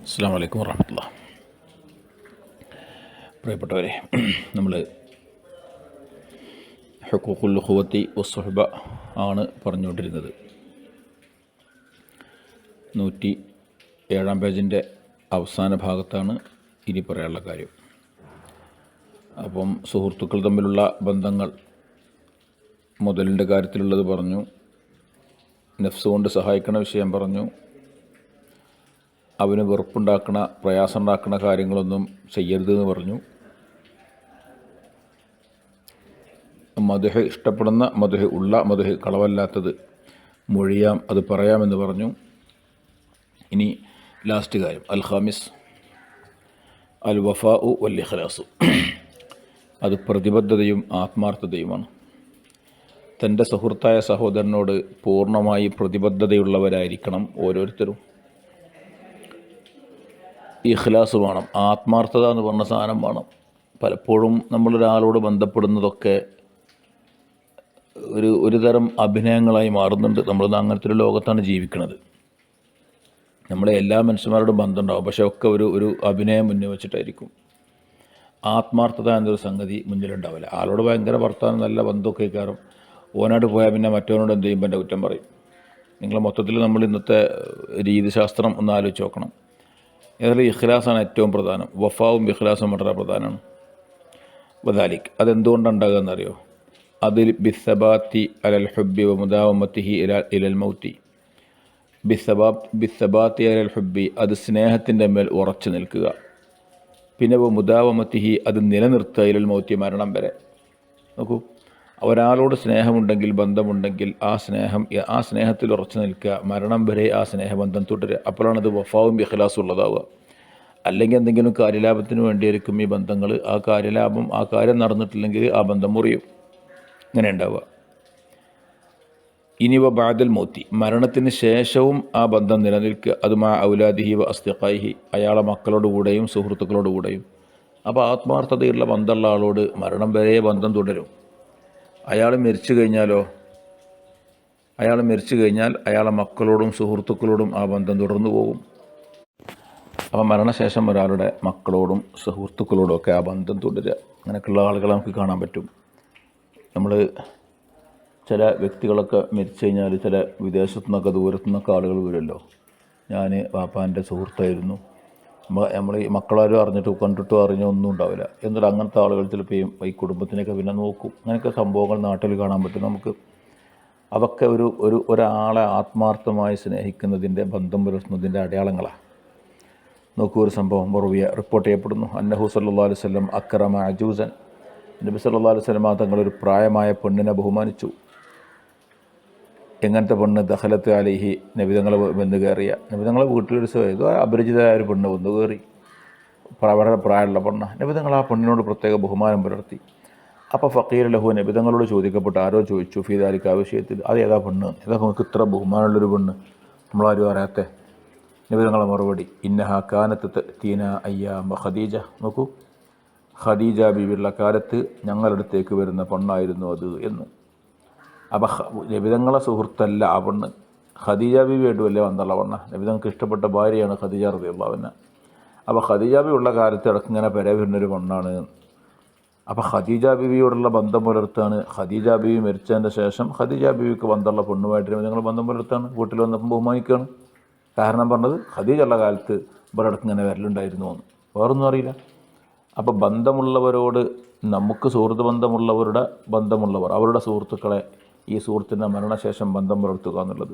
അസ്സലാമു അലൈക്കും വറഹ്മത്തുള്ളാഹി. പ്രിയപ്പെട്ടവരെ, നമ്മൾ ഹുഖൂഖുൽ ഉഖുവത്തി വസ്സുഹ്ബ ആണ് പറഞ്ഞുകൊണ്ടിരുന്നത്. 107 പേജിൻ്റെ അവസാന ഭാഗത്താണ് ഇനി പറയാനുള്ള കാര്യം. അപ്പം സുഹൃത്തുക്കൾ തമ്മിലുള്ള ബന്ധങ്ങൾ, മുതലിൻ്റെ കാര്യത്തിലുള്ളത് പറഞ്ഞു, നഫ്സ് കൊണ്ട് സഹായിക്കുന്ന വിഷയം പറഞ്ഞു, അവന് വെറുപ്പുണ്ടാക്കുന്ന പ്രയാസം ഉണ്ടാക്കുന്ന കാര്യങ്ങളൊന്നും ചെയ്യരുതെന്ന് പറഞ്ഞു, മദ്ഹ് ഇഷ്ടപ്പെടുന്ന മദ്ഹ്, ഉള്ള മദ്ഹ്, കളവല്ലാത്തത് മൊഴിയാം, അത് പറയാമെന്ന് പറഞ്ഞു. ഇനി ലാസ്റ്റ് കാര്യം അൽ ഖാമിസ് അൽ വഫാഉ വൽ ഇഖ്ലാസു, അത് പ്രതിബദ്ധതയും ആത്മാർത്ഥതയുമാണ്. തൻ്റെ സുഹൃത്തായ സഹോദരനോട് പൂർണ്ണമായി പ്രതിബദ്ധതയുള്ളവരായിരിക്കണം ഓരോരുത്തരും. ഇഖ്ലാസ് വേണം, ആത്മാർത്ഥത എന്ന് പറഞ്ഞ സാധനം വേണം. പലപ്പോഴും നമ്മളൊരാളോട് ബന്ധപ്പെടുന്നതൊക്കെ ഒരു തരം അഭിനയങ്ങളായി മാറുന്നുണ്ട്. നമ്മളൊന്നും അങ്ങനത്തെ ഒരു ലോകത്താണ് ജീവിക്കുന്നത്. നമ്മളെ എല്ലാ മനുഷ്യന്മാരോടും ബന്ധമുണ്ടാവും, പക്ഷെ ഒക്കെ ഒരു അഭിനയം മുന്നിൽ വെച്ചിട്ടായിരിക്കും. ആത്മാർത്ഥത എന്നൊരു സംഗതി മുന്നിലുണ്ടാവില്ല. ആളോട് ഭയങ്കര വർത്താനം, നല്ല ബന്ധമൊക്കെ കാരണം ഓനായിട്ട് പോയാൽ പിന്നെ മറ്റവനോട് എന്ത് ചെയ്യുമ്പോൾ എൻ്റെ കുറ്റം പറയും. നിങ്ങൾ മൊത്തത്തിൽ നമ്മൾ ഇന്നത്തെ രീതിശാസ്ത്രം ഒന്ന് ആലോചിച്ച് നോക്കണം. ഏതായാലും ഇഖ്ലാസാണ് ഏറ്റവും പ്രധാനം. വഫാവും ഇഖ്ലാസും വളരെ പ്രധാനമാണ്. വദാലിക്, അതെന്തുകൊണ്ടാണ് ഉണ്ടാകുക എന്നറിയോ? അതിൽ ബിസ്സബാത്തി അലൽ ഹുബ്ബി വ മുദാവമത്തിഹി ഇലൽ മൗത്തി. ബിസ്സബാത്തി അലൽ ഹുബ്ബി, അത് സ്നേഹത്തിൻ്റെ മേൽ ഉറച്ചു നിൽക്കുക. പിന്നെ വ മുദാവമത്തിഹി, അത് നിലനിർത്തുക ഇലൽ മൗത്തി, മരണം വരെ. നോക്കൂ, ഒരാളോട് സ്നേഹമുണ്ടെങ്കിൽ, ബന്ധമുണ്ടെങ്കിൽ ആ സ്നേഹത്തിൽ ഉറച്ചു നിൽക്കുക, മരണം വരെ ആ സ്നേഹബന്ധം തുടരുക. അപ്പോഴാണത് വഫാവും ഇഖ്ലാസും ഉള്ളതാവുക. അല്ലെങ്കിൽ എന്തെങ്കിലും കാര്യലാഭത്തിന് വേണ്ടിയായിരിക്കും ഈ ബന്ധങ്ങൾ. ആ കാര്യലാഭം, ആ കാര്യം നടന്നിട്ടില്ലെങ്കിൽ ആ ബന്ധം മുറിയും. ഇങ്ങനെ ഉണ്ടാവുക. ഇനി വ ബഅദൽ മൗത്തി, മരണത്തിന് ശേഷവും ആ ബന്ധം നിലനിൽക്കുക. അത് മാ ഔലാദിഹി വ അസ്തിഖായിഹി, അയാളെ മക്കളോടുകൂടെയും സുഹൃത്തുക്കളോടുകൂടെയും. അപ്പോൾ ആത്മാർത്ഥതയുള്ള ബന്ധമുള്ള ആളോട് മരണം വരെ ബന്ധം തുടരും. അയാൾ മരിച്ചു കഴിഞ്ഞാൽ അയാളെ മക്കളോടും സുഹൃത്തുക്കളോടും ആ ബന്ധം തുടർന്നു പോകും. അപ്പം മരണശേഷം ഒരാളുടെ മക്കളോടും സുഹൃത്തുക്കളോടും ഒക്കെ ആ ബന്ധം തുടരുക. അങ്ങനെയൊക്കെയുള്ള ആളുകളെ നമുക്ക് കാണാൻ പറ്റും. നമ്മൾ ചില വ്യക്തികളൊക്കെ മരിച്ചു കഴിഞ്ഞാൽ ചില വിദേശത്തു നിന്നൊക്കെ ദൂരത്തു നിന്നൊക്കെ ആളുകൾ വരുമല്ലോ. ഞാൻ വാപ്പാൻ്റെ സുഹൃത്തായിരുന്നു, നമ്മൾ ഈ മക്കളാരും കണ്ടിട്ടോ അറിഞ്ഞോ ഒന്നും ഉണ്ടാവില്ല. എന്നിട്ട് അങ്ങനത്തെ ആളുകൾ ചിലപ്പോൾ ഈ കുടുംബത്തിനൊക്കെ പിന്നെ നോക്കും. അങ്ങനെയൊക്കെ സംഭവങ്ങൾ നാട്ടിൽ കാണാൻ പറ്റും നമുക്ക്. അതൊക്കെ ഒരാളെ ആത്മാർത്ഥമായി സ്നേഹിക്കുന്നതിൻ്റെ, ബന്ധം പുലർത്തുന്നതിൻ്റെ അടയാളങ്ങളാണ്. നോക്കൂ, ഒരു സംഭവം റിപ്പോർട്ട് ചെയ്യപ്പെടുന്നു. അന്നഹു സല്ലല്ലാഹു അലൈഹി വസല്ലം അക്രമ അജൂസൻ, നബി സല്ലല്ലാഹു അലൈഹി വസല്ലം തങ്ങളൊരു പ്രായമായ പെണ്ണിനെ ബഹുമാനിച്ചു. എങ്ങനത്തെ പെണ്ണ്? ദഖലത്ത് അലൈഹി, നബിതങ്ങളെ വന്ന് കയറിയ, നബിതങ്ങളെ വീട്ടിലൊരു അപരിചിതമായ ഒരു പെണ്ണ് വന്ന് കയറി, വളരെ പ്രായമുള്ള പെണ്ണ. നബിതങ്ങൾ ആ പെണ്ണിനോട് പ്രത്യേക ബഹുമാനം പുലർത്തി. അപ്പോൾ ഫഖീർ ലഹു, നബിതങ്ങളോട് ചോദിക്കപ്പെട്ടു, ആരോ ചോദിച്ചു, ഫീദാലിക്ക്, ആ വിഷയത്തിൽ, അത് ഏതാ പെണ്ണ്, ഏതാ നമുക്ക് ഇത്ര ബഹുമാനമുള്ളൊരു പെണ്ണ്, നമ്മളാരും അറിയാത്ത? നബിതങ്ങളെ മറുപടി, ഇന്നഹാ കാനത്ത് തീന അയ്യാമ ഖദീജ. നോക്കൂ, ഖദീജ ബീവിയുള്ള കാലത്ത് ഞങ്ങളുടെ അടുത്തേക്ക് വരുന്ന പെണ്ണായിരുന്നു അത് എന്ന്. അപ്പം നബിതങ്ങളെ സുഹൃത്തല്ല ആ പെണ്ണ്, ഖദീജ ബീവിയായിട്ട് വലിയ ബന്ധമുള്ള പെണ്ണ. നബിതങ്ങൾക്ക് ഇഷ്ടപ്പെട്ട ഭാര്യയാണ് ഖദീജ റളിയല്ലാഹു അൻഹ. അപ്പോൾ ഖദീജ ബീവി ഉള്ള കാലത്ത് ഇടയ്ക്ക് ഇങ്ങനെ വരുന്നൊരു പെണ്ണാണ്. അപ്പോൾ ഖദീജ ബീവിയോടുള്ള ബന്ധം പുലർത്താണ്. ഖദീജ ബീവി മരിച്ചതിൻ്റെ ശേഷം ഖദീജ ബീവിക്ക് ബന്ധമുള്ള പെണ്ണുമായിട്ട് നബിതങ്ങൾ ബന്ധം പുലർത്താണ്. വീട്ടിൽ വന്നപ്പം ബഹുമാനിക്കുകയാണ്. കാരണം പറഞ്ഞത് ഖദീജ ഉള്ള കാലത്ത് ഇവിടെ ഇടയ്ക്ക് ഇങ്ങനെ വരലുണ്ടായിരുന്നു എന്ന്. വേറൊന്നും അറിയില്ല. അപ്പോൾ ബന്ധമുള്ളവരോട്, നമുക്ക് സുഹൃത്ത് ബന്ധമുള്ളവർ അവരുടെ സുഹൃത്തുക്കളെ, ഈ സുഹൃത്തിൻ്റെ മരണശേഷം ബന്ധം പുലർത്തുക എന്നുള്ളത്.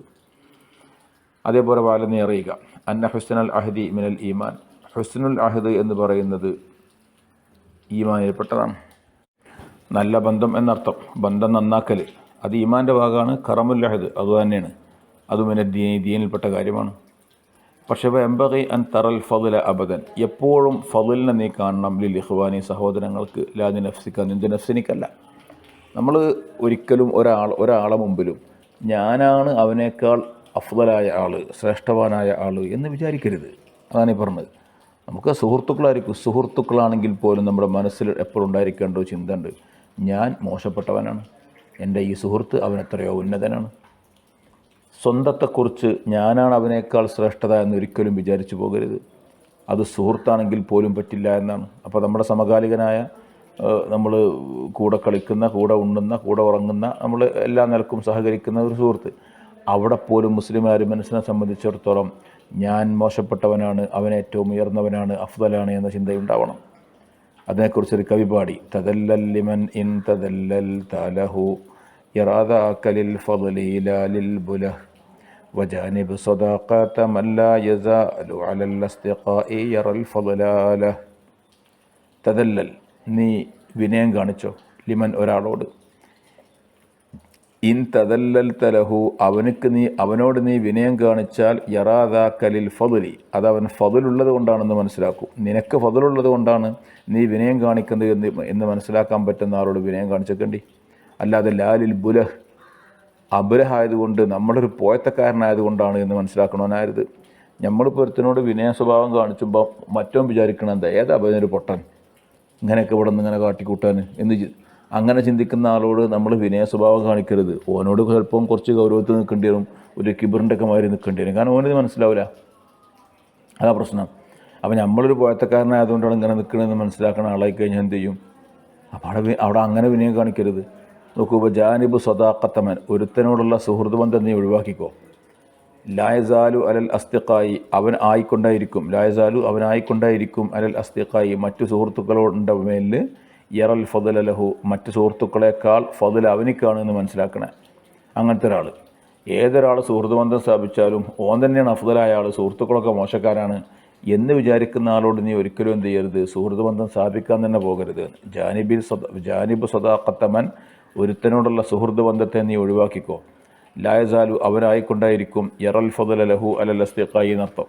അതേപോലെ വാലനെ അറിയുക, അന്ന ഹുസ്നുൽ അഹദി മിനൽ ഈമാൻ. ഹുസ്നുൽ അഹദ് എന്ന് പറയുന്നത് ഈമാനിൽപ്പെട്ടതാണ്. നല്ല ബന്ധം എന്നർത്ഥം, ബന്ധം നന്നാക്കൽ, അത് ഈമാൻ്റെ ഭാഗമാണ്. കറമുൽ അഹദ് അത് തന്നെയാണ്, അതും ദീനിൽപ്പെട്ട കാര്യമാണ്. പക്ഷേ എംബഗി അൻ തറൽ ഫضല അബദൻ, എപ്പോഴും ഫضലിനെ നീ കാണണം, ലിൽ ഇഖ്വാനി, സഹോദരങ്ങൾക്ക്, ലാദി നഫ്സിക്ക, നിൻ്റെ നഫ്സിനിക്കല്ല. നമ്മൾ ഒരിക്കലും ഒരാളെ മുമ്പിലും ഞാനാണ് അവനേക്കാൾ അഫ്ദലായ ആൾ, ശ്രേഷ്ഠവാനായ ആൾ എന്ന് വിചാരിക്കരുത്. അതാണ് ഈ പറഞ്ഞത്. നമുക്ക് സുഹൃത്തുക്കളാണെങ്കിൽ പോലും നമ്മുടെ മനസ്സിൽ എപ്പോഴും ഉണ്ടായിരിക്കേണ്ട ഒരു ചിന്ത ഉണ്ട്, ഞാൻ മോശപ്പെട്ടവനാണ്, എൻ്റെ ഈ സുഹൃത്ത് അവനെത്രയോ ഉന്നതനാണ്. സ്വന്തത്തെക്കുറിച്ച് ഞാനാണ് അവനേക്കാൾ ശ്രേഷ്ഠത എന്നൊരിക്കലും വിചാരിച്ചു പോകരുത്. അത് സുഹൃത്താണെങ്കിൽ പോലും പറ്റില്ല എന്നാണ്. അപ്പോൾ നമ്മുടെ സമകാലികനായ നമ്മൾ കൂടെ കളിക്കുന്ന, കൂടെ ഉണ്ണുന്ന, കൂടെ ഉറങ്ങുന്ന, നമ്മൾ എല്ലാ നിലക്കും സഹകരിക്കുന്ന ഒരു സുഹൃത്ത്, അവിടെ പോലും മുസ്ലിമാർ മനസ്സിനെ സംബന്ധിച്ചിടത്തോളം ഞാൻ മോശപ്പെട്ടവനാണ്, അവൻ ഏറ്റവും ഉയർന്നവനാണ്, അഫ്ദലാണ് എന്ന ചിന്തയുണ്ടാവണം. അതിനെക്കുറിച്ചൊരു കവി പാടി, തദല്ലൽ ലിമൻ ഇൻ തദല്ലൽ തലഹു യറാദാകലിൽ ഫളില ലിൽ ബുലഹ് വജാനിബ് സദാഖത മൻ ലാ യസാലു അലൽ അസ്തിഖാഇ യറൽ ഫളലാല. തദല്ലൽ, നീ വിനയം കാണിച്ചോ, ലിമൻ ഒരാളോട്, ഇൻ തദല്ലൽ തലഹു അവനോട് നീ വിനയം കാണിച്ചാൽ യറാദാകലിൽ ഫളി, അതവൻ ഫളുള്ളത് കൊണ്ടാണെന്ന് മനസ്സിലാക്കും. നിനക്ക് ഫളുള്ളത് കൊണ്ടാണ് നീ വിനയം കാണിക്കുന്നത് എന്ന് മനസ്സിലാക്കാൻ പറ്റുന്ന ആളോട് വിനയം കാണിച്ചേക്കണ്ടി. അല്ലാതെ ലാലിൽ ബുലഹ്, അബുലഹായതുകൊണ്ട് നമ്മളൊരു പോയത്തക്കാരനായതുകൊണ്ടാണ് എന്ന് മനസ്സിലാക്കണമെന്നായത്. നമ്മളിപ്പോൾ ഒരുത്തനോട് വിനയ സ്വഭാവം കാണിച്ചുമ്പോൾ മറ്റോ വിചാരിക്കണം എന്താ, ഏതാ അവനൊരു പൊട്ടൻ, ഇങ്ങനെയൊക്കെ ഇവിടെ നിന്ന് ഇങ്ങനെ കാട്ടിക്കൂട്ടാൻ എന്ന് അങ്ങനെ ചിന്തിക്കുന്ന ആളോട് നമ്മൾ വിനയ സ്വഭാവം കാണിക്കരുത്. ഓനോട് ചിലപ്പം കുറച്ച് ഗൗരവത്തിൽ നിൽക്കേണ്ടി വരും, ഒരു കിബറിൻ്റെ ഒക്കെ മാതിരി നിൽക്കേണ്ടി വരും. കാരണം ഓനിത് മനസ്സിലാവില്ല, അതാ പ്രശ്നം. അപ്പം നമ്മളൊരു പോയത്തക്കാരനായതുകൊണ്ടാണ് ഇങ്ങനെ നിൽക്കണമെന്ന് മനസ്സിലാക്കുന്ന ആളായി കഴിഞ്ഞാൽ എന്ത് ചെയ്യും? അപ്പോൾ അവിടെ അങ്ങനെ വിനയം കാണിക്കരുത്. നോക്കുമ്പോൾ ജാനിബ് സ്വദാഖത്തമൻ, ഒരുത്തനോടുള്ള സുഹൃത്ത് ബന്ധം നീ ഒഴിവാക്കിക്കോ. ലായസാലു അലൽ അസ്തിഖായി, അവനായിക്കൊണ്ടായിരിക്കും അലൽ അസ്തിഖായി, മറ്റു സുഹൃത്തുക്കളോടെ മേലിൽ യറൽ ഫضല ലഹു, മറ്റു സുഹൃത്തുക്കളെക്കാൾ ഫضൽ അവനിക്കാണ് എന്ന് മനസ്സിലാക്കണേ. അങ്ങനത്തെ ഒരാൾ, ഏതൊരാൾ സുഹൃത്ത് ബന്ധം സ്ഥാപിച്ചാലും ഓൻ തന്നെയാണ് അഫ്ദലായ ആൾ, സുഹൃത്തുക്കളൊക്കെ മോശക്കാരാണ് എന്ന് വിചാരിക്കുന്ന ആളോട് നീ ഒരിക്കലും എന്ത് ചെയ്യരുത്, സുഹൃത്ത് ബന്ധം സ്ഥാപിക്കാൻ തന്നെ പോകരുത്. ജാനിബ് സദാഖത്തമൻ, ഒരുത്തനോടുള്ള സുഹൃത്ത് ബന്ധത്തെ നീ ഒഴിവാക്കിക്കോ. ലായസാലു, അവനായിക്കൊണ്ടായിരിക്കും യറൽ ഫضല ലഹു അലൽ അസ്തിഖായി എന്നർത്ഥം.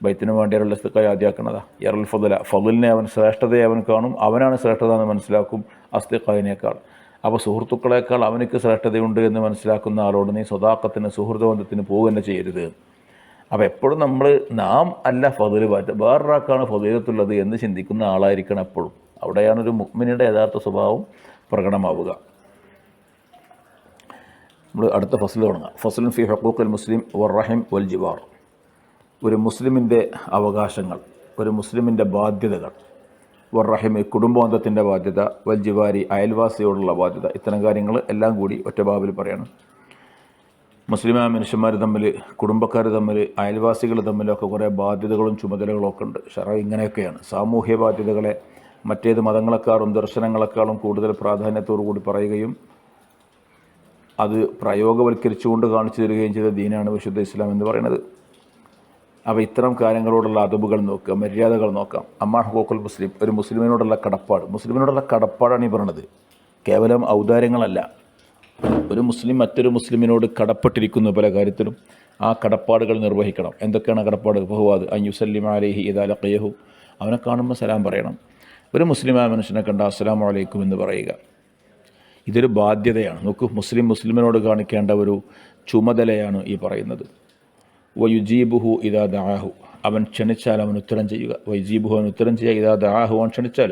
ബൈത്തിന് വേണ്ടി യറൽ അസ്തിഖായി ആദ്യമാക്കണതാ. യറൽ ഫضല, ഫضലിനെ അവൻ ശ്രേഷ്ഠതയെ അവൻ കാണും, അവനാണ് ശ്രേഷ്ഠത എന്ന് മനസ്സിലാക്കും അസ്തിഖായിനേക്കാൾ. അപ്പോൾ സുഹൃത്തുക്കളെക്കാൾ അവനക്ക് ശ്രേഷ്ഠതയുണ്ട് എന്ന് മനസ്സിലാക്കുന്ന ആളോട് നീ സ്വദാഖത്തിന്, സുഹൃത്ത് ബന്ധത്തിന് പോവുക ചെയ്യരുത്. അപ്പോൾ എപ്പോഴും നാം അല്ല ഫضല്, വേറൊരാൾക്കാണ് ഫضീലത്തുള്ളത് എന്ന് ചിന്തിക്കുന്ന ആളായിരിക്കണം എപ്പോഴും. അവിടെയാണ് ഒരു മുഅ്മിനിന്റെ യഥാർത്ഥ സ്വഭാവം പ്രകടമാവുക. നമ്മൾ അടുത്ത ഫസ്ൽ തുടങ്ങാം. ഫസ്ലുൻ ഫി ഹുഖൂഖിൽ മുസ്ലിം വറഹിം വൽ ജിവാർ. ഒരു മുസ്ലിമിൻ്റെ അവകാശങ്ങൾ, ഒരു മുസ്ലിമിൻ്റെ ബാധ്യതകൾ, വറഹിം കുടുംബബന്ധത്തിൻ്റെ ബാധ്യത, വൽ ജിവാരി അയൽവാസിയോടുള്ള ബാധ്യത, ഇത്തരം കാര്യങ്ങൾ എല്ലാം കൂടി ഒറ്റ ബാബിൽ പറയണം. മുസ്ലിമായ മനുഷ്യന്മാർ തമ്മിൽ, കുടുംബക്കാർ തമ്മിൽ, അയൽവാസികൾ തമ്മിലൊക്കെ കുറേ ബാധ്യതകളും ചുമതലകളും ഒക്കെ ഉണ്ട്. ശറഅ് ഇങ്ങനെയൊക്കെയാണ്. സാമൂഹ്യ ബാധ്യതകളെ മറ്റേത് മതങ്ങളെക്കാളും ദർശനങ്ങളെക്കാളും കൂടുതൽ പ്രാധാന്യത്തോടു കൂടി പറയുകയും അത് പ്രയോഗവൽക്കരിച്ചുകൊണ്ട് കാണിച്ചു തരികയും ചെയ്ത ദീനാണ് വിശുദ്ധ ഇസ്ലാം എന്ന് പറയുന്നത്. അപ്പോൾ ഇത്തരം കാര്യങ്ങളോടുള്ള അദബുകൾ നോക്കുക, മര്യാദകൾ നോക്കാം. അമ്മാ ഹുഖൂഖുൽ മുസ്ലിം, ഒരു മുസ്ലിമിനോടുള്ള കടപ്പാട്. മുസ്ലിമിനോടുള്ള കടപ്പാടാണ് ഈ പറയുന്നത്, കേവലം ഔദാര്യങ്ങളല്ല. ഒരു മുസ്ലിം മറ്റൊരു മുസ്ലിമിനോട് കടപ്പെട്ടിരിക്കുന്നു പല കാര്യത്തിലും. ആ കടപ്പാടുകൾ നിർവഹിക്കണം. എന്തൊക്കെയാണ് കടപ്പാട്? ഫഹുവാദ് അൻ യുസല്ലിമ അലൈഹി ഇദാ ലഖിയഹു, അവനെ കാണുമ്പോൾ സലാം പറയണം. ഒരു മുസ്ലിമായ മനുഷ്യനെ കണ്ട അസ്സലാമു അലൈക്കും എന്ന് പറയുക, ഇതൊരു ബാധ്യതയാണ്. നോക്കൂ, മുസ്ലിമിനോട് കാണിക്കേണ്ട ഒരു ചുമതലയാണ് ഈ പറയുന്നത്. വയുജീബുഹു ഇദാ ദഅാഹു, അവൻ ക്ഷണിച്ചാൽ അവൻ ഉത്തരം ചെയ്യുക. വയുജീബുഹു, അവൻ ഉത്തരം ചെയ്യുക. ഇദാ ദഅാഹു, അവൻ ക്ഷണിച്ചാൽ.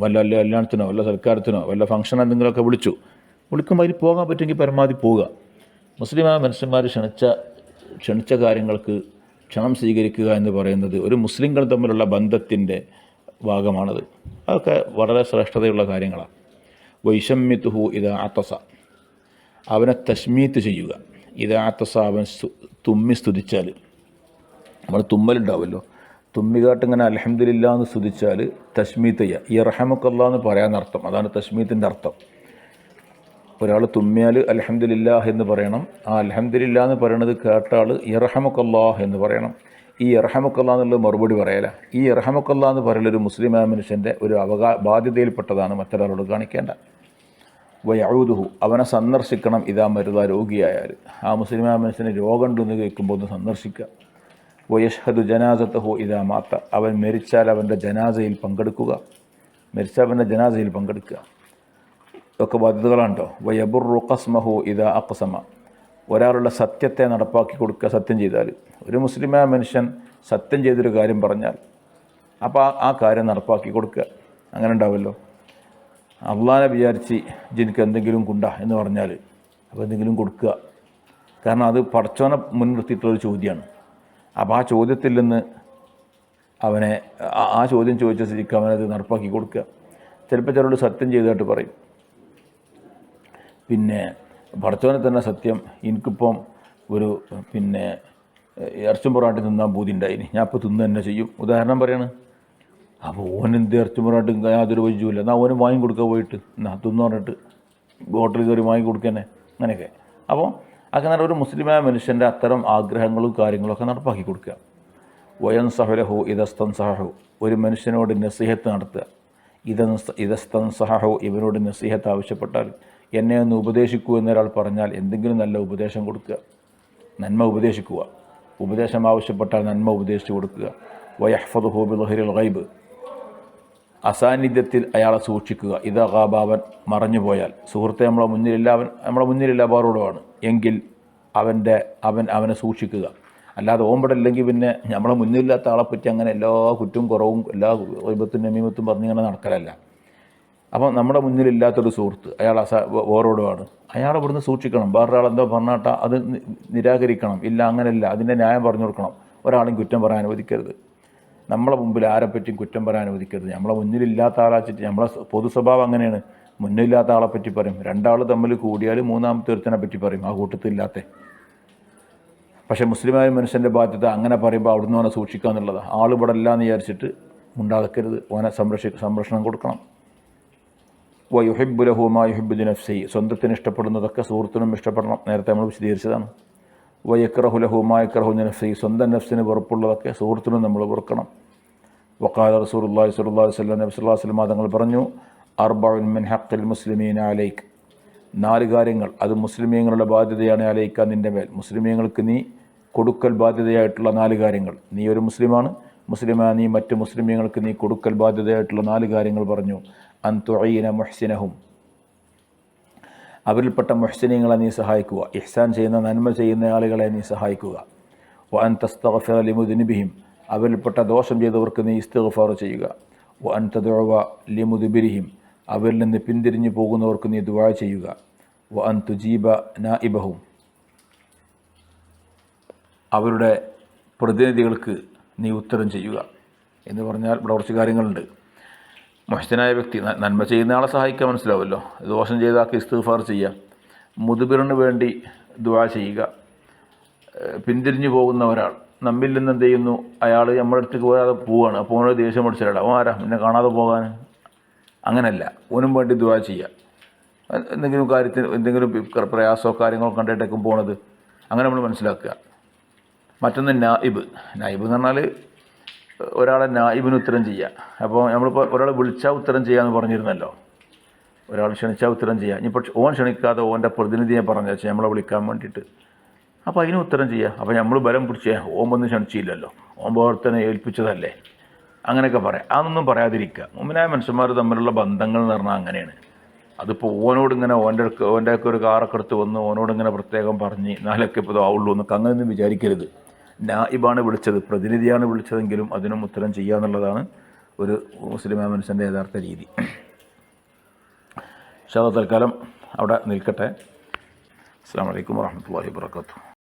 വല്ല കല്യാണത്തിനോ വല്ല സൽക്കാരത്തിനോ വല്ല ഫംഗ്ഷൻ എന്തെങ്കിലുമൊക്കെ വിളിക്കുമ്പോൾ അതിന് പോകാൻ പറ്റുമെങ്കിൽ പരമാവധി പോവുക. മുസ്ലിമായ മനുഷ്യന്മാർ ക്ഷണിച്ച കാര്യങ്ങൾക്ക് ക്ഷണം സ്വീകരിക്കുക എന്ന് പറയുന്നത് ഒരു മുസ്ലിങ്ങൾ തമ്മിലുള്ള ബന്ധത്തിൻ്റെ ഭാഗമാണത്. അതൊക്കെ വളരെ ശ്രേഷ്ഠതയുള്ള കാര്യങ്ങളാണ്. വൈഷമ്മിത്തുഹു ഇദാ അത്തസ, അവനെ തശ്മീത്ത് ചെയ്യുക. ഇദാ അത്തസ, അവൻ തുമ്മി സ്തുതിച്ചാൽ. നമ്മൾ തുമ്മലുണ്ടാവുമല്ലോ, തുമ്മികാട്ടിങ്ങനെ അൽഹംദുലില്ലാ എന്ന് സ്തുതിച്ചാൽ തശ്മീത്ത് ചെയ്യുക. യർഹമുക്കല്ലാ എന്ന് പറയാനർത്ഥം, അതാണ് തശ്മീത്തിൻ്റെ അർത്ഥം. ഒരാൾ തുമ്മിയാൽ അൽഹംദുലില്ലാഹ് എന്ന് പറയണം. ആ അൽഹംദുലില്ലാ എന്ന് പറയണത് കേട്ട ആൾ യർഹമുക്കല്ലാഹ് എന്ന് പറയണം. ഈ യർഹമുക്കല്ലാ എന്നുള്ളത് മറുപടി പറയല. ഈ യർഹമുക്കല്ലാ എന്ന് പറയലൊരു മുസ്ലിമായ മനുഷ്യൻ്റെ ഒരു ബാധ്യതയിൽപ്പെട്ടതാണ്, മറ്റൊരാളോട് കാണിക്കേണ്ട. വയഊദുഹു, അവനെ സന്ദർശിക്കണം. ഇതാ മരുത, രോഗിയായാൽ. ആ മുസ്ലിമായ മനുഷ്യന് രോഗമുണ്ടെന്ന് കേൾക്കുമ്പോൾ ഒന്ന് സന്ദർശിക്കുക. വയഷ്ഹദു ജനാസത്തഹു ഇതാ മാത്ത, അവൻ മരിച്ചാൽ അവൻ്റെ ജനാസയിൽ പങ്കെടുക്കുക. ഇതൊക്കെ ബാധ്യതകളാണോ? വയബുറു ഖസ്മഹു ഇദാ അഖ്സമ, ഒരാളുടെ സത്യത്തെ നടപ്പാക്കി കൊടുക്കുക. സത്യം ചെയ്താൽ, ഒരു മുസ്ലിമായ മനുഷ്യൻ സത്യം ചെയ്തൊരു കാര്യം പറഞ്ഞാൽ അപ്പോൾ ആ കാര്യം നടപ്പാക്കി കൊടുക്കുക. അങ്ങനെ ഉണ്ടാവുമല്ലോ. അള്ളാനെ വിചാരിച്ച് ജിനിക്ക് എന്തെങ്കിലും കുണ്ടാ എന്ന് പറഞ്ഞാൽ അപ്പോൾ എന്തെങ്കിലും കൊടുക്കുക. കാരണം അത് പടച്ചോനെ മുൻനിർത്തിയിട്ടുള്ളൊരു ചോദ്യമാണ്. അപ്പോൾ ആ ചോദ്യത്തിൽ നിന്ന് അവനെ ആ ചോദ്യം ചോദിച്ച സ്ഥിതിക്ക് അവനത് നടപ്പാക്കി കൊടുക്കുക. ചിലപ്പോൾ ചിലരോട് സത്യം ചെയ്തതായിട്ട് പറയും, പിന്നെ പടച്ചവനെ തന്നെ സത്യം, എനിക്കിപ്പം ഒരു ഇറച്ചും പൊറാട്ടി തിന്നാൻ പൂതി ഉണ്ടായിന്, ഞാൻ ഇപ്പോൾ തിന്നു തന്നെ ചെയ്യും, ഉദാഹരണം പറയാണ്. അപ്പോൾ ഓനെന്ത് ഇറച്ചും പൊറാട്ടും യാതൊരു വൈദ്യുമില്ല, എന്നാൽ ഓന് വാങ്ങി കൊടുക്കുക പോയിട്ട്, എന്നാ തിന്നു പറഞ്ഞിട്ട് ഹോട്ടലിൽ കയറി വാങ്ങി കൊടുക്കന്നെ, അങ്ങനെയൊക്കെ. അപ്പോൾ അങ്ങനെ ഒരു മുസ്ലിമായ മനുഷ്യൻ്റെ അത്തരം ആഗ്രഹങ്ങളും കാര്യങ്ങളൊക്കെ നടപ്പാക്കി കൊടുക്കുക. വയൻ സഹലഹു ഇതസ്തൻ സഹു, ഒരു മനുഷ്യനോട് നസീഹത്ത് നടത്തുക. ഇതസ്തൻ സഹു, ഇവനോട് നസീഹത്ത് ആവശ്യപ്പെട്ടാൽ, എന്നെ ഒന്ന് ഉപദേശിക്കൂ എന്നൊരാൾ പറഞ്ഞാൽ എന്തെങ്കിലും നല്ല ഉപദേശം കൊടുക്കുക, നന്മ ഉപദേശിക്കുക. ഉപദേശം ആവശ്യപ്പെട്ടാൽ നന്മ ഉപദേശിച്ചു കൊടുക്കുക. വയഹ്ഫദുഹു ബിളഹിരിൽ ഗൈബ്, അസാന്നിധ്യത്തിൽ അയാളെ സൂക്ഷിക്കുക. ഇതാ ഗാബാവൻ മറഞ്ഞു പോയാൽ, സുഹൃത്തെ നമ്മളെ മുന്നിലില്ല അപാരോടമാണ് എങ്കിൽ അവനെ സൂക്ഷിക്കുക. അല്ലാതെ ഓമ്പടല്ലെങ്കിൽ പിന്നെ നമ്മളെ മുന്നിലില്ലാത്ത ആളെപ്പറ്റി അങ്ങനെ എല്ലാ കുറ്റവും കുറവും എല്ലാ ഗൈബത്തും നമീമത്തും പറഞ്ഞിങ്ങനെ നടക്കലല്ല. അപ്പം നമ്മുടെ മുന്നിലില്ലാത്തൊരു സുഹൃത്ത് അയാൾ ഓരോടുമാണ്, അയാൾ ഇവിടുന്ന് സൂക്ഷിക്കണം. വേറൊരാളെന്തോ പറഞ്ഞാട്ടാ അത് നിരാകരിക്കണം, ഇല്ല അങ്ങനെയല്ല, അതിൻ്റെ ന്യായം പറഞ്ഞു കൊടുക്കണം. ഒരാളെയും കുറ്റം പറയാൻ അനുവദിക്കരുത്, നമ്മളെ മുമ്പിൽ ആരെപ്പറ്റിയും കുറ്റം പറയാൻ അനുവദിക്കരുത്. നമ്മളെ മുന്നിലില്ലാത്ത ആളാച്ചിട്ട്, നമ്മളെ പൊതു സ്വഭാവം അങ്ങനെയാണ്, മുന്നിലില്ലാത്ത ആളെപ്പറ്റി പറയും. രണ്ടാൾ തമ്മിൽ കൂടിയാൽ മൂന്നാമത്തെ ഒരുത്തനെ പറ്റി പറയും, ആ കൂട്ടത്തിലില്ലാത്ത. പക്ഷേ മുസ്ലിമായ മനുഷ്യൻ്റെ ബാധ്യത അങ്ങനെ പറയുമ്പോൾ അവിടുന്ന് അവനെ സൂക്ഷിക്കുക എന്നുള്ളതാണ്. ആൾ ഇവിടെ അല്ല എന്ന് വിചാരിച്ചിട്ട് ഉണ്ടാക്കരുത്, ഓനെ സംരക്ഷണം കൊടുക്കണം. വയുഹിബ്ബു ലഹു മാ യുഹിബ്ബു ലിനഫ്സിഹി, സ്വന്തത്തിന് ഇഷ്ടപ്പെടുന്നതൊക്കെ സുഹൃത്തിനും ഇഷ്ടപ്പെടണം, നേരത്തെ നമ്മൾ വിശദീകരിച്ചതാണ്. വയക്റഹു ലഹു മാ യക്റഹു ലിനഫ്സിഹി, സ്വന്തം നഫ്സിന് വെറുപ്പുള്ളതൊക്കെ സുഹൃത്തിനും നമ്മൾ വെറുക്കണം. വഖാല റസൂലുള്ളാഹി സ്വല്ലല്ലാഹു അലൈഹി വസല്ലം, നബി സല്ലല്ലാഹു അലൈഹി വസല്ലം തങ്ങൾ പറഞ്ഞു, അർബഉൻ മിൻ ഹഖ്ഖിൽ മുസ്ലിമീന അലൈക്, 4 കാര്യങ്ങൾ അത് മുസ്ലിമീങ്ങളുടെ ബാധ്യതയാണ് അലൈക്ക, നിൻ്റെ മേൽ. മുസ്ലിമീങ്ങൾക്ക് നീ കൊടുക്കൽ ബാധ്യതയായിട്ടുള്ള 4 കാര്യങ്ങൾ. നീ ഒരു മുസ്ലിമാണ്, മുസ്ലിമായ നീ മറ്റ് മുസ്ലിമീങ്ങൾക്ക് നീ കൊടുക്കൽ ബാധ്യതയായിട്ടുള്ള 4 കാര്യങ്ങൾ പറഞ്ഞു. അൻ തുഈന മുഹ്സിനഹും, അവരിൽപ്പെട്ട മുഹ്സിനീങ്ങളെ നീ സഹായിക്കുക, ഇഹ്സാൻ ചെയ്യുന്ന നന്മ ചെയ്യുന്ന ആളുകളെ നീ സഹായിക്കുക. വ അൻ തസ്തഗ്ഫിറ ലിമുദ്നിബിഹിം, അവരിൽപ്പെട്ട ദോഷം ചെയ്തവർക്ക് നീ ഇസ്തിഗ്ഫാർ ചെയ്യുക. വ അൻ തദ്ഉവ ലിമുദ്ബിരിഹിം, അവരിൽ നിന്ന് പിന്തിരിഞ്ഞു പോകുന്നവർക്ക് നീ ദുആ ചെയ്യുക. വ അൻ തുജീബ നാഇബഹും, അവരുടെ പ്രതിനിധികൾക്ക് നീ ഉത്തരം ചെയ്യുക എന്ന് പറഞ്ഞാൽ ഇവിടെ കുറച്ച് കാര്യങ്ങളുണ്ട്. മുഹ്സിനായ വ്യക്തി, നന്മ ചെയ്യുന്ന ആളെ സഹായിക്കാൻ മനസ്സിലാവുമല്ലോ, ദോഷം ചെയ്ത ആൾക്ക് ഇസ്തിഗ്ഫാർ ചെയ്യുക, മുദ്ബിറിന് വേണ്ടി ദുആ ചെയ്യുക. പിന്തിരിഞ്ഞു പോകുന്ന ഒരാൾ നമ്മിൽ നിന്ന് എന്ത് ചെയ്യുന്നു, അയാൾ നമ്മുടെ അടുത്തേക്ക് പോകാതെ പോവുകയാണ്, അപ്പോൾ ഓനോട് ദേഷ്യം പിടിച്ചില്ല, ഓൻ ആരാ എന്നെ കാണാതെ പോകാൻ, അങ്ങനെയല്ല, ഓനും വേണ്ടി ദുആ ചെയ്യുക. എന്തെങ്കിലും കാര്യത്തിന് എന്തെങ്കിലും പ്രയാസമോ കാര്യങ്ങളോ കണ്ടിട്ടേക്കും പോണത്, അങ്ങനെ നമ്മൾ മനസ്സിലാക്കുക. മറ്റൊന്ന് നായിബ് എന്ന് പറഞ്ഞാൽ ഒരാളെ നായിബിന് ഉത്തരം ചെയ്യുക. അപ്പോൾ നമ്മളിപ്പോൾ ഒരാളെ വിളിച്ചാൽ ഉത്തരം ചെയ്യാമെന്ന് പറഞ്ഞിരുന്നല്ലോ, ഒരാൾ ക്ഷണിച്ചാൽ ഉത്തരം ചെയ്യുക. ഇനിയിപ്പോൾ ഓൻ ക്ഷണിക്കാതെ ഓൻ്റെ പ്രതിനിധിയെ പറഞ്ഞു വെച്ചാൽ നമ്മളെ വിളിക്കാൻ വേണ്ടിയിട്ട്, അപ്പോൾ അതിന് ഉത്തരം ചെയ്യുക. അപ്പോൾ നമ്മൾ ബലം പിടിച്ചേ ഓൻ വന്ന് ക്ഷണിച്ചില്ലല്ലോ, ഓൻ പ്രവർത്തനം ഏൽപ്പിച്ചതല്ലേ, അങ്ങനെയൊക്കെ പറയാം. അതൊന്നും പറയാതിരിക്കുക. മുമ്പിനായ മനുഷ്യന്മാർ തമ്മിലുള്ള ബന്ധങ്ങൾ എന്ന് പറഞ്ഞാൽ അങ്ങനെയാണ്. അതിപ്പോൾ ഓനോടിങ്ങനെ ഓൻ്റെയൊക്കെ ഒരു കാറൊക്കെ എടുത്ത് വന്ന് ഓനോടിങ്ങനെ പ്രത്യേകം പറഞ്ഞ് നാലൊക്കെ ഇപ്പോൾ ആവുള്ളൂ എന്നൊക്കെ അങ്ങനെയൊന്നും വിചാരിക്കരുത്. നായിബാണ് വിളിച്ചത്, പ്രതിനിധിയാണ് വിളിച്ചതെങ്കിലും അതിനും ഉത്തരം ചെയ്യുക എന്നുള്ളതാണ് ഒരു മുസ്ലിമായ മനുഷ്യൻ്റെ യഥാർത്ഥ രീതി. തൽക്കാലം അവിടെ നിൽക്കട്ടെ. അസ്സലാമു അലൈക്കും വറഹ്മത്തുള്ളാഹി വബറകാതുഹു.